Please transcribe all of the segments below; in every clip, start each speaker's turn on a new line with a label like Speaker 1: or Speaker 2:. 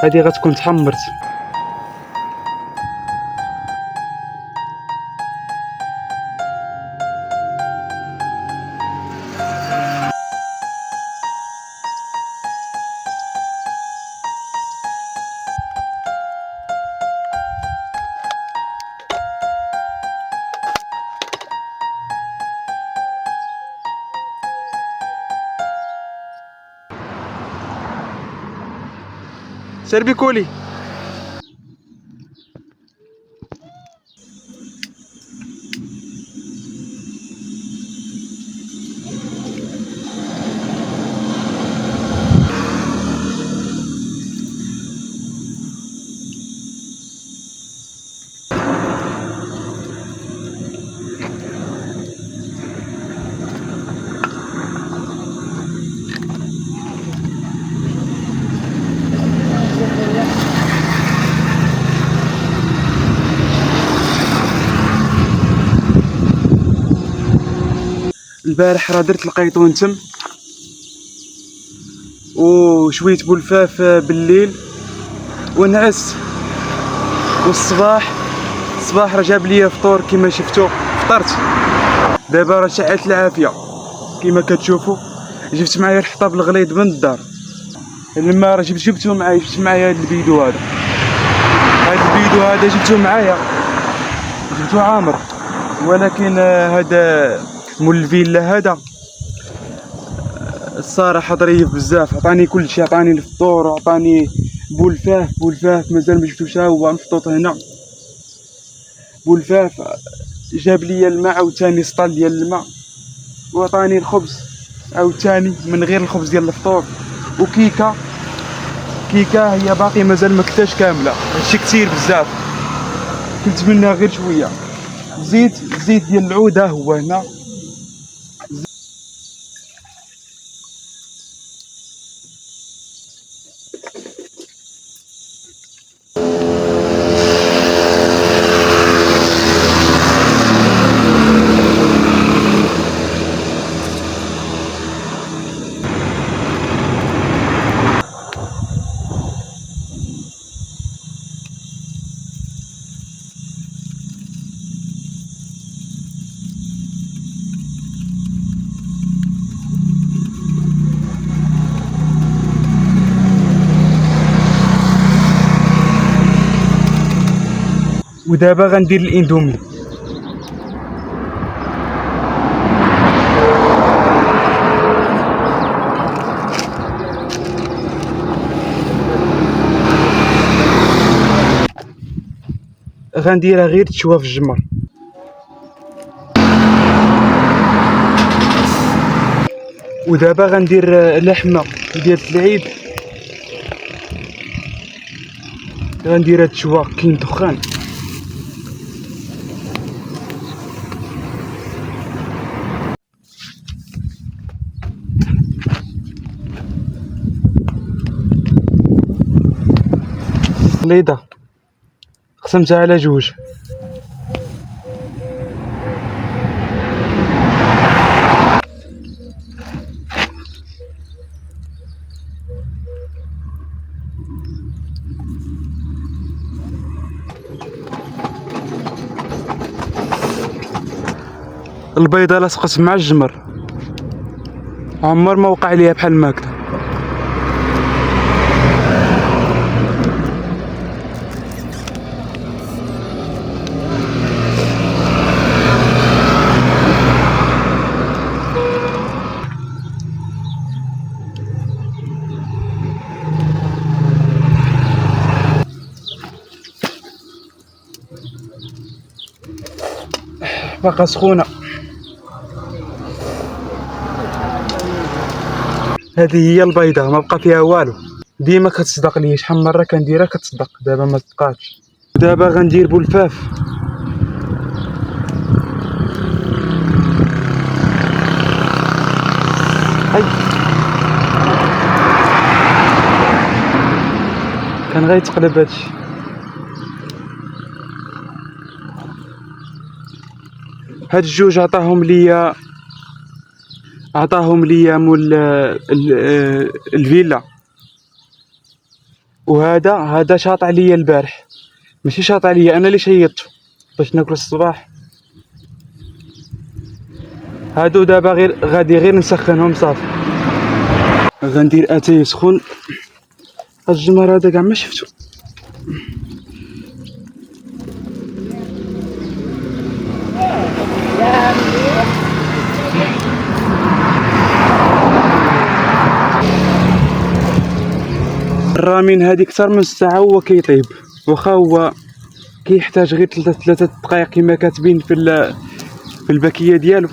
Speaker 1: هذه غتكون تحمرت. سير كولي. البارح راه درت القيطون تم وشويه بولفاف بالليل ونعست. والصباح راه جاب ليا فطور كما شفتوا. فطرت دابا راه شعلت العافيه كما كتشوفوا. جبت معايا الحطب الغليظ من الدار. الماء راه جبتو معايا. جبت معايا هذا البيدو هذا جبتو معايا. جبتو عامر. ولكن هذا مول الفيلا هذا الصراحه ظريف بزاف. عطاني كلشي. عطاني الفطور وعطاني بولفاف مازال ما شفتوش. ها هو محطوط هنا بولفاف. جاب لي الماء عاوتاني سطال ديال الماء. وعطاني الخبز عاوتاني من غير الخبز ديال الفطور. وكيكه هي باقي مازال ما كلتهاش كامله. هادشي كثير بزاف. كلت منها غير شويه. زيت ديال العود ها هو هنا. ودابا غندير الاندومي. غنديرها غير تشوى في الجمر. ودابا غندير لحمه ديال العيد. غنديرها تشوى كاين دخان. خليطه قسمتها على جوج. البيضه لصقت مع الجمر. عمر ما وقع ليها بحال الماكله. باقا سخونه. هذه هي البيضه ما بقى فيها والو. ديما كتصدق لي. شحال من مره كنديرها كتصدق. دابا ما صدقاتش. دابا غندير بولفاف. هاي كان غيتقلب هادشي. هاد الجوج عطاهم ليا مول الفيلا. وهذا شاط عليا البارح، ماشي شاط عليا انا اللي شيطته باش ناكل الصباح. هادو دابا غادي غير نسخنهم صافي. غندير اتاي سخون. الجمر هذا كاع ما شفتو. الرامين هادي كثر من ساعة هو كيطيب، واخا هو كيحتاج غير 3 دقائق كما كاتبين في الباكية ديالو،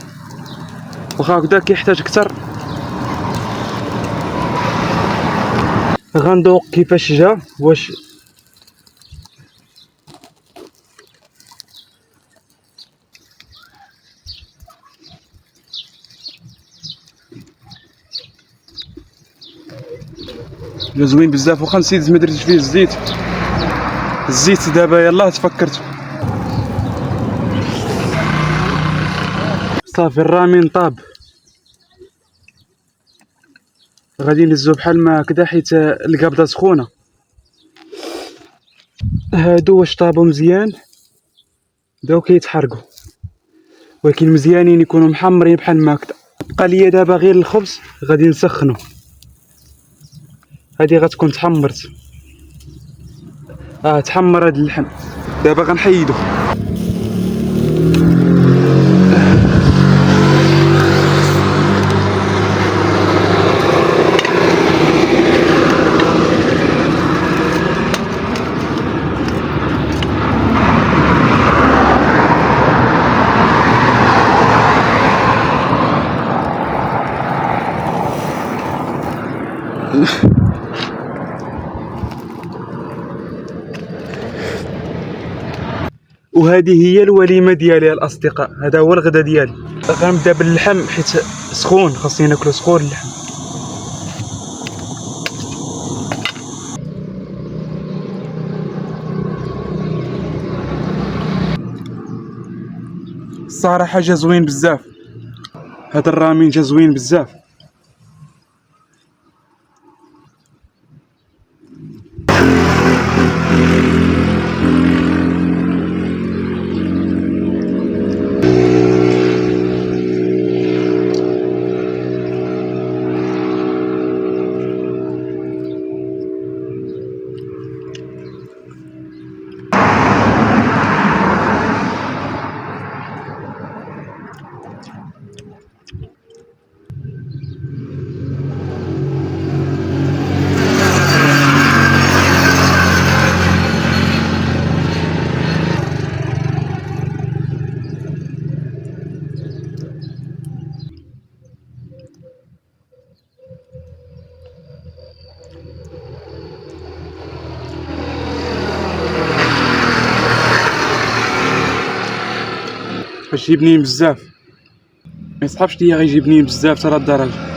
Speaker 1: واخا هكذا كيحتاج كثر. غندوق كيفاش جا، واش جا زوين بزاف. واخا نسيت ما درتش فيه الزيت دابا يلاه تفكرت. صافي الرامين طاب، غادي نهزو بحال ما هكذا حيت القابضه سخونه. هادو واش طابو مزيان بداو كيتحرقوا، ولكن مزيانين يكونوا محمرين بحال ما هكذا. بقى ليا دابا غير الخبز غادي نسخنو. هادي غتكون تحمرت، تحمر هاد اللحم. دابا غنحيدو. وهذه هي الوليمه ديالي الاصدقاء. هذا هو الغدا ديالي. غنبدا باللحم حيت سخون، خاصني ناكلو سخون اللحم. الصراحه جا زوين بزاف، هذا الرامين جا زوين بزاف. غيجي بنين بزاف، ما يصحابش ليا غيجي بنين بزاف ترى الدرجه.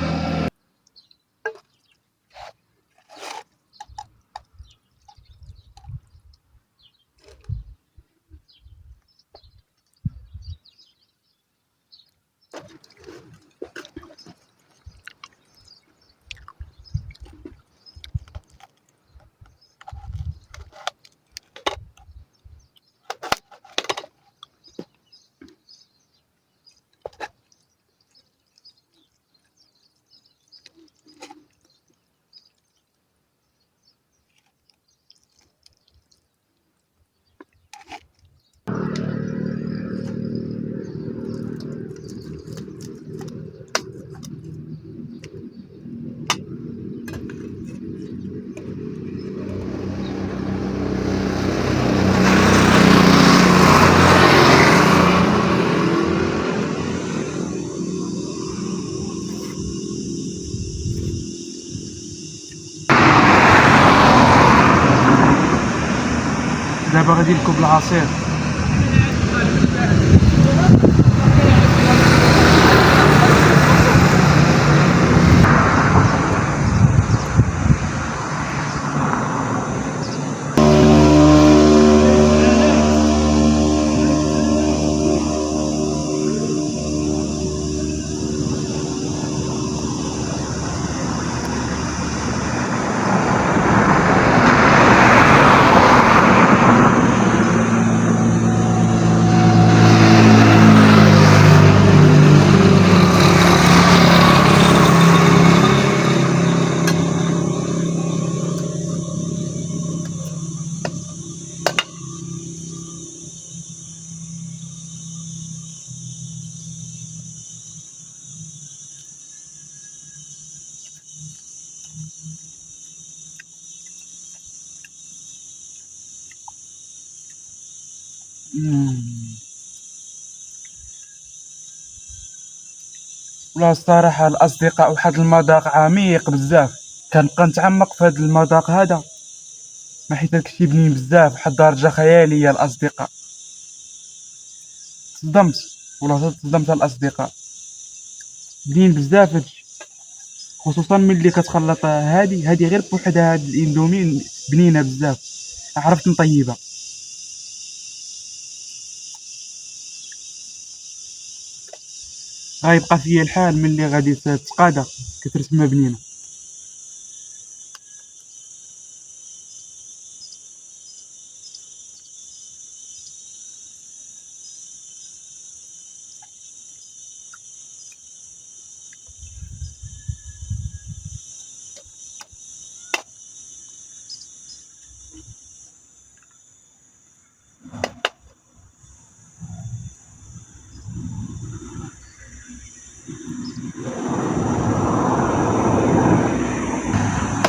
Speaker 1: دابا غادي نكب العصير. ولا الصراحة الأصدقاء واحد المذاق عميق بزاف، كنبقى نتعمق في هاد المذاق هذا، ما حيت هادشي بنين بزاف واحد الدرجة خيالية. الأصدقاء تصدمت، والله تصدمت على الأصدقاء، بنين بزاف هادشي، خصوصا ملي كتخلط هادي غير بوحدها. هاد الاندومي بنينة بزاف، عرفت نطيبها. غيبقى فيا الحال ملي غادي تتقادى كترسمها بنينة.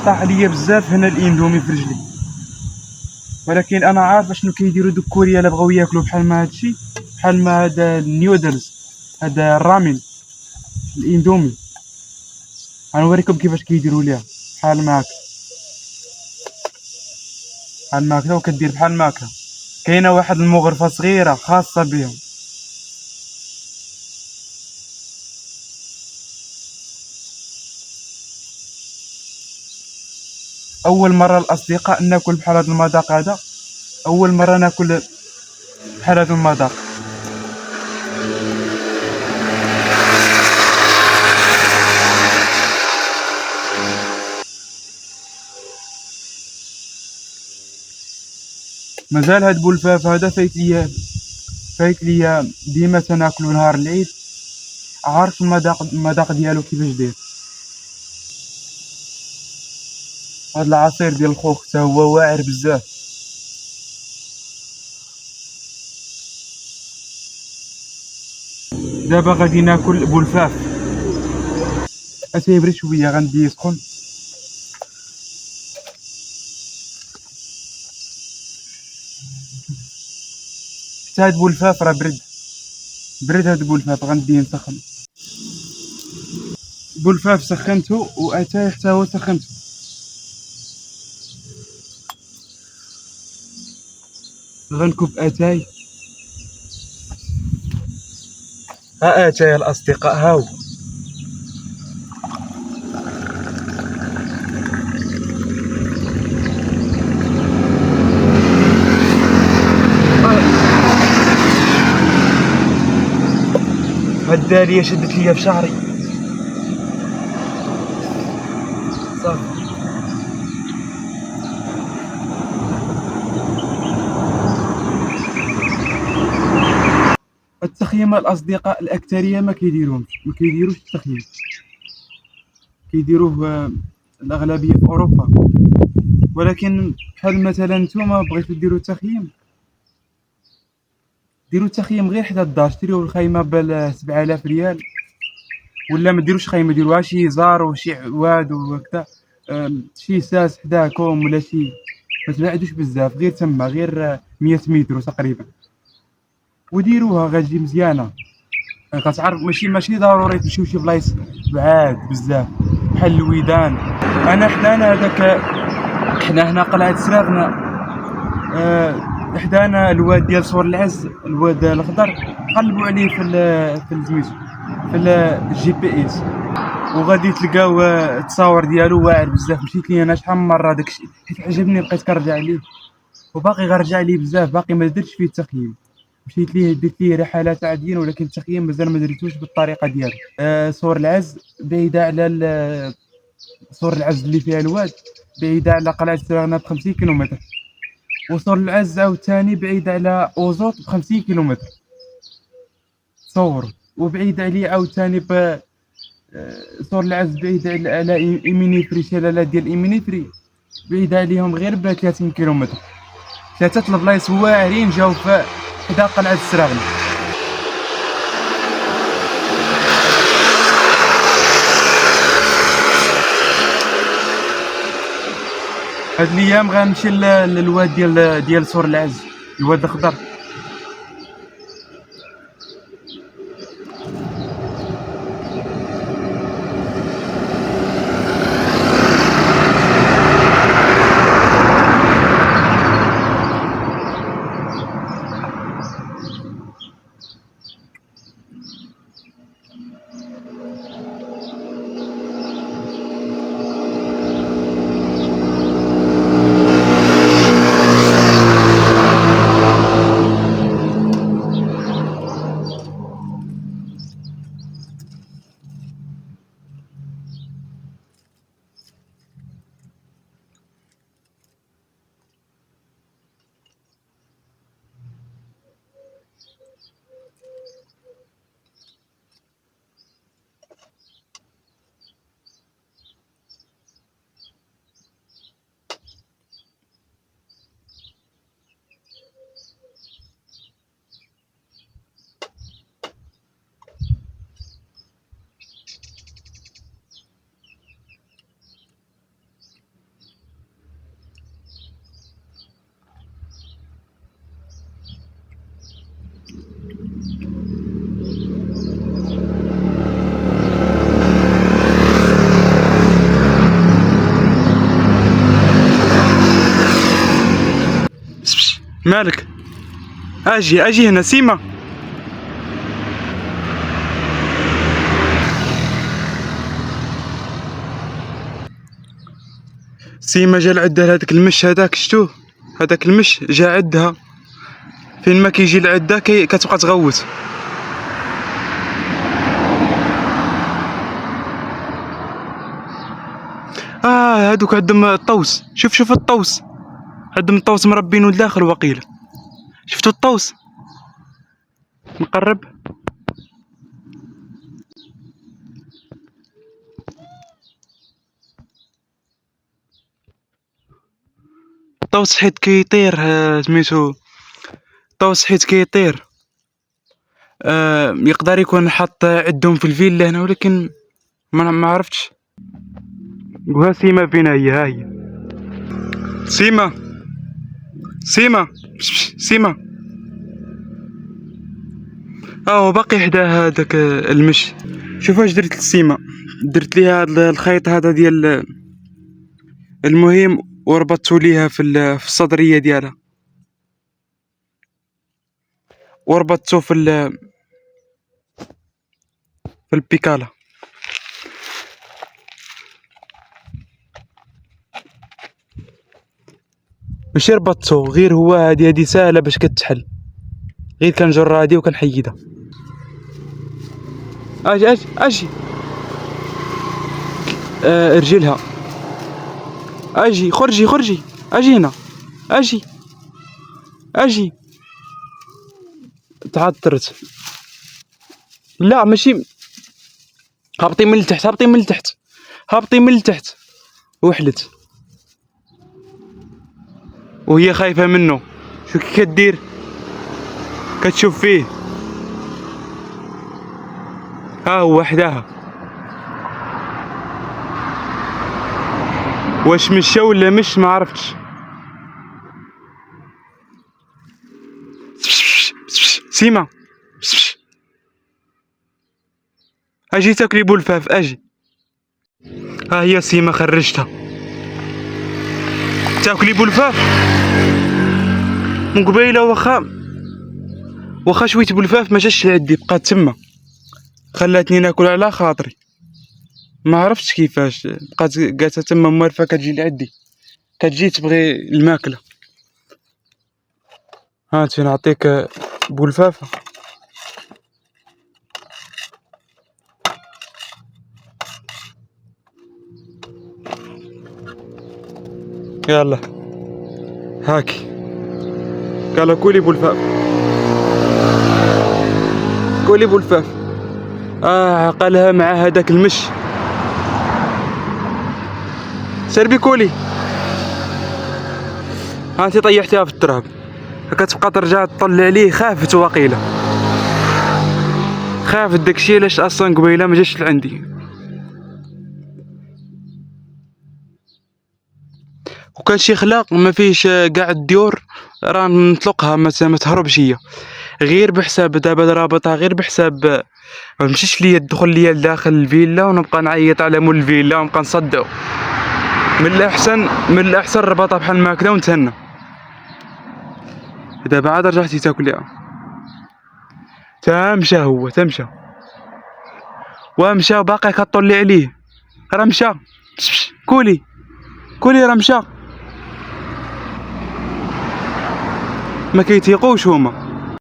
Speaker 1: طاح عليا بزاف هنا الاندومي في رجلي، ولكن انا عارف اشنو كيديروا دوك كوريا الا بغاو ياكلوا بحال ما هادشي، بحال ما هذا النيودلز، هذا الرامين، الاندومي. غنوريكم كيفاش كيديروا ليها بحال ما هكا، بحال ما هكا، وكدير بحال ما هكا. كاينه واحد المغرفه صغيره خاصه بهم. اول مره الاصدقاء ناكل بحال هذا المذاق هذا، اول مره ناكل بحال هذا المذاق. مازال هاد بولفاف هذا فايت ليا ديما تناكلو نهار العيد، عارف المذاق ديالو كيفاش داير. هاد العصير ديال الخوخ حتى هو واعر بزاف. دابا غادي ناكل بولفاف، تيبرد شويه غنديه يسخن. حتى هاد بولفاف راه برد هاد بولفاف غنديه نسخن. بولفاف سخنته واتاي حتى هو سخنته. غنكب اتاي، ها اتاي الاصدقاء هاو. هاد الدالية شدت ليا في شعري صافي. التخييم الاصدقاء الاكثريه ما كيديروش التخييم، كيديروه الاغلبيه في اوروبا. ولكن بحال مثلا نتوما بغيتو ديروا التخييم، ديروا التخييم غير حدا الدار، شريو الخيمه ب 7000 ريال، ولا ما ديروش خيمه، ديروها شي زار وشي عواد وهكذا، شي ساس حداكم ولا شي، ما تبعدوش بزاف، غير تما غير 100 متر تقريبا، وديروها غتجي مزيانه. كتعرف ماشي ضروري تمشيو شي بلايص بعاد بزاف بحال الويدان. انا حدانا هذاك، حنا هنا قلعه سراغنا، حدانا الواد ديال صور العز، الواد الخضر، قلبوا عليه في سميتو في الجي بي اس، وغادي تلقاو التصاور ديالو واعر بزاف. مشيت ليه انا شحال من مره داكشي حيت عجبني، بقيت كنرجع ليه، وباقي غنرجع ليه بزاف، باقي ما درتش فيه التخييم. مشيت ليه درت ليه رحلات عاديين، ولكن التخييم مازال ما درتوش بالطريقه ديالو. صور العز بعيده على صور العز اللي فيها الواد، بعيده على قلعه سراغنا ب 50 كيلومتر، وصور العز عاوتاني بعيده على اوزوط ب 50 كيلومتر تصور، وبعيده عليه عاوتاني صور العز بعيده على ايمينيفري، شلالات ديال ايمينيفري بعيده عليهم غير ب 30 كيلومتر. ثلاثه البلايص واعرين جاو في حدا قلعه سراغنا. هاد الايام غنمشي للواد ديال صور العز، الواد الخضر، مالك؟ اجي هنا سيما. سيما جا العدة لهداك المش هداك، شتوه؟ هداك المش جا عدها. فين ما كيجي العدة كتبقى تغوت. هادوك عندهم الطوس. شوف الطوس، عندهم الطوس مربينو لداخل وقيل. شفتو الطوس؟ نقرب. الطوس حيت كيطير، سميتو الطوس حيت كيطير. يقدر يكون حط عندهم في الفيلا هنا، ولكن ما عرفتش. وها سيما فينا هي، ها هي سيما. سيما باقي حدا هذاك المش. شوف اش درت لسيما. درت ليها هذا الخيط هذا ديال المهم، وربطتو ليها في الصدريه ديالها، وربطتو في البيكالا. ماشي ربطتو، غير هو هادي ساهله باش كتحل. غير كنجر هادي وكنحيدها. اجي رجلها. اجي خرجي اجي هنا. اجي تعثرت. لا ماشي. هبطي من التحت. وحلت وهي خايفة منه. شو كي كدير؟ كتشوف فيه، ها هو وحدها. واش مشى ولا مش ما عرفتش. سيما اجي تاكلي بولفاف، اجي. ها هي سيما، خرجتها تاكلي بولفاف من قبيله. واخا شويت بولفاف ما جاش لعندي، بقات تما. خلاتني ناكل على خاطري، ما عرفتش كيفاش. بقات قالت تما موالفه كتجي لعندي، كتجي تبغي الماكله. هانتي نعطيك بولفافه. يلا هاكي. قال كولي بولفاف، كولي بولفاف. عقلها مع هذاك المش. سربي كولي. هانتي طيحتيها في التراب. كتبقى ترجع تطلع عليه. خافت واقيله، خافت داكشي علاش اصلا قبيله ما جاش لعندي. وكان شي خلاق ما فيش قاع الديور، راه نطلقها ما تهربش هي. غير بحساب دابا رابطها، غير بحساب ما مشيش ليا تدخل ليا لداخل الفيلا ونبقى نعيط على مول الفيلا ونبقى نصدعو. من الاحسن ربطها بحال ما هكذا ونتهنى. دابا عاد رجعتي تاكليها. تمشى هو ومشى وباقي كطلي عليه. راه مشى. كولي راه مشى. ما كيتيقوش هما.